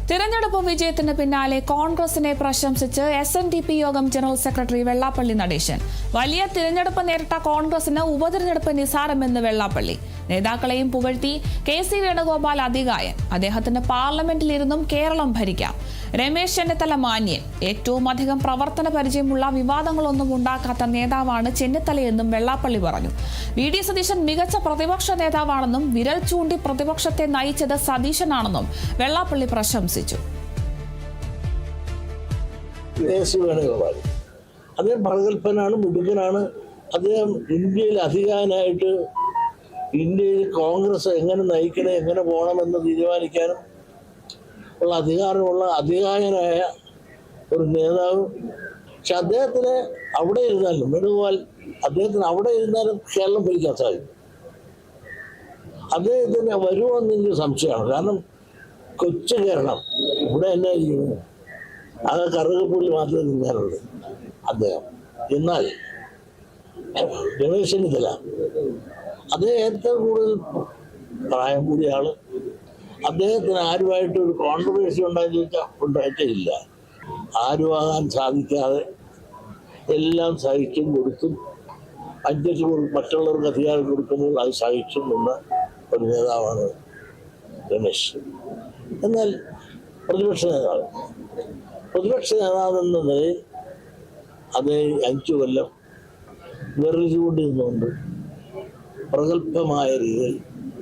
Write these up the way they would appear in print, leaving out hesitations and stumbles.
തിരഞ്ഞെടുപ്പ് വിജയത്തിന് പിന്നാലെ കോൺഗ്രസിനെ പ്രശംസിച്ച് SNDP യോഗം ജനറൽ സെക്രട്ടറി വെള്ളാപ്പള്ളി നടേശൻ. വലിയ തിരഞ്ഞെടുപ്പ് നേരിട്ട കോൺഗ്രസിന് ഉപതിരഞ്ഞെടുപ്പ് നിസാരമെന്ന് വെള്ളാപ്പള്ളി. നേതാക്കളെയും പുകഴ്ത്തി KC വേണുഗോപാൽ അതികായൻ. അദ്ദേഹത്തിന് പാർലമെന്റിലിരുന്നും കേരളം ഭരിക്കാം. രമേശ് ചെന്നിത്തല മാന്യൻ. ഏറ്റവും അധികം പ്രവർത്തന പരിചയമുള്ള വിവാദങ്ങളൊന്നും ഉണ്ടാക്കാത്ത നേതാവാണ് ചെന്നിത്തലയെന്നും വെള്ളാപ്പള്ളി പറഞ്ഞു. VD സതീശൻ മികച്ച പ്രതിപക്ഷ നേതാവാണെന്നും വിരൽ ചൂണ്ടി പ്രതിപക്ഷത്തെ നയിച്ചത് സതീശനാണെന്നും വെള്ളാപ്പള്ളി പ്രശംസിച്ചു. അദ്ദേഹം പ്രഗത്ഭനാണ്, മിടുക്കനാണ്. അദ്ദേഹം ഇന്ത്യയിൽ അധികാരനായിട്ട് ഇന്ത്യയിൽ കോൺഗ്രസ് എങ്ങനെ നയിക്കണം, എങ്ങനെ പോകണമെന്ന് തീരുമാനിക്കാനും ഉള്ള അധികാരമുള്ള അതികായനായ ഒരു നേതാവ്. പക്ഷെ അദ്ദേഹത്തിന് അവിടെ ഇരുന്നാലും വേണുഗോപാൽ അദ്ദേഹത്തിന് അവിടെ ഇരുന്നാലും കേരളം ഭരിക്കാൻ സാധിക്കും. അദ്ദേഹത്തിന് വരുമെന്ന് എനിക്ക് സംശയമാണ്. കാരണം കൊച്ചു കേരളം ഇവിടെ തന്നെ ഇരിക്കുന്നു, അത് കറുകപ്പുള്ളി മാത്രമേ തിന്നാനുള്ളൂ അദ്ദേഹം. എന്നാൽ രമേശ് ചെന്നിത്തല അദ്ദേഹം ഏറ്റവും കൂടുതൽ പ്രായം കൂടിയ ആള്. അദ്ദേഹത്തിന് ആരുമായിട്ട് ഒരു കോൺട്രവേഴ്സി ഉണ്ടായെന്ന് ചോദിച്ചാൽ ഉണ്ടായിട്ടില്ല. ആരുമാകാൻ സാധിക്കാതെ എല്ലാം സഹിച്ചും കൊടുത്തും അഞ്ച് മറ്റുള്ളവർക്ക് അധികാരം കൊടുക്കുമ്പോൾ അത് സഹിച്ചും നിന്ന ഒരു നേതാവാണ് രമേശ്. എന്നാൽ പ്രതിപക്ഷ നേതാവെന്ന നിലയിൽ അദ്ദേഹം 5 കൊല്ലം വെറുതുകൊണ്ടിരുന്നുകൊണ്ട് പ്രഗത്ഭമായ രീതിയിൽ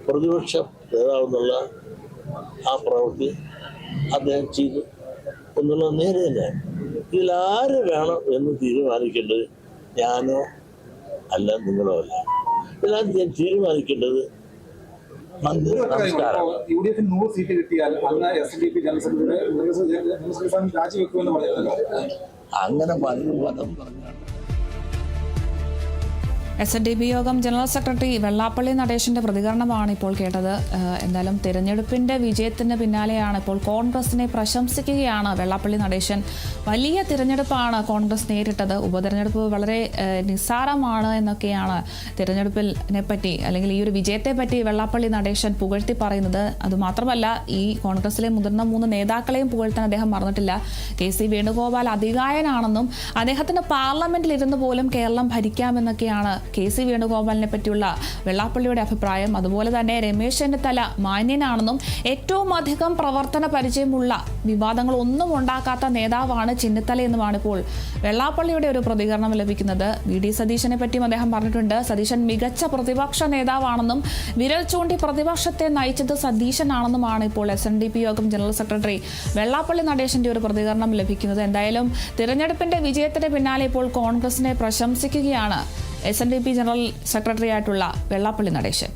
പ്രതിപക്ഷ നേതാവെന്നുള്ള ആ പ്രവൃത്തി അദ്ദേഹം ചെയ്തു എന്നുള്ളത് നേരെ തന്നെയാണ്. ഇതിലാര് വേണം എന്ന് തീരുമാനിക്കേണ്ടത് ഞാനോ അല്ല, നിങ്ങളോ അല്ല. ഇതിനകത്ത് ഞാൻ തീരുമാനിക്കേണ്ടത് നമസ്കാരം. അങ്ങനെ പലരും പറഞ്ഞാണ്. SNDP യോഗം ജനറൽ സെക്രട്ടറി വെള്ളാപ്പള്ളി നടേശന്റെ പ്രതികരണമാണ് ഇപ്പോൾ കേട്ടത്. എന്തായാലും തിരഞ്ഞെടുപ്പിന്റെ വിജയത്തിന് പിന്നാലെയാണ് ഇപ്പോൾ കോൺഗ്രസിനെ പ്രശംസിക്കുകയാണ് വെള്ളാപ്പള്ളി നടേശൻ. വലിയ തിരഞ്ഞെടുപ്പാണ് കോൺഗ്രസ് നേരിട്ടത്. ഉപതെരഞ്ഞെടുപ്പ് വളരെ നിസ്സാരമാണ് എന്നൊക്കെയാണ് തിരഞ്ഞെടുപ്പിനെ പറ്റി അല്ലെങ്കിൽ ഈ ഒരു വിജയത്തെ പറ്റി വെള്ളാപ്പള്ളി നടേശൻ പുകഴ്ത്തി പറയുന്നത്. അതുമാത്രമല്ല, ഈ കോൺഗ്രസിലെ മുതിർന്ന 3 നേതാക്കളെയും പുകഴ്ത്താൻ അദ്ദേഹം മറന്നിട്ടില്ല. KC വേണുഗോപാൽ അതികായനാണെന്നും അദ്ദേഹത്തിന് പാർലമെന്റിൽ ഇരുന്ന് പോലും കേരളം ഭരിക്കാമെന്നൊക്കെയാണ് KC വേണുഗോപാലിനെ പറ്റിയുള്ള വെള്ളാപ്പള്ളിയുടെ അഭിപ്രായം. അതുപോലെ തന്നെ രമേശ് ചെന്നിത്തല മാന്യനാണെന്നും ഏറ്റവും അധികം പ്രവർത്തന പരിചയമുള്ള വിവാദങ്ങളൊന്നും ഉണ്ടാക്കാത്ത നേതാവാണ് ചെന്നിത്തലയെന്നുമാണ് ഇപ്പോൾ വെള്ളാപ്പള്ളിയുടെ ഒരു പ്രതികരണം ലഭിക്കുന്നത്. VD സതീശനെ പറ്റിയും അദ്ദേഹം പറഞ്ഞിട്ടുണ്ട്. സതീശൻ മികച്ച പ്രതിപക്ഷ നേതാവാണെന്നും വിരൽ ചൂണ്ടി പ്രതിപക്ഷത്തെ നയിച്ചത് സതീശനാണെന്നുമാണ് ഇപ്പോൾ SNDP യോഗം ജനറൽ സെക്രട്ടറി വെള്ളാപ്പള്ളി നടേശന്റെ ഒരു പ്രതികരണം ലഭിക്കുന്നത്. എന്തായാലും തിരഞ്ഞെടുപ്പിന്റെ വിജയത്തിന് പിന്നാലെ ഇപ്പോൾ കോൺഗ്രസിനെ പ്രശംസിക്കുകയാണ് SNDP ജനറൽ സെക്രട്ടറി ആയിട്ടുള്ള വെള്ളാപ്പള്ളി നടേശൻ.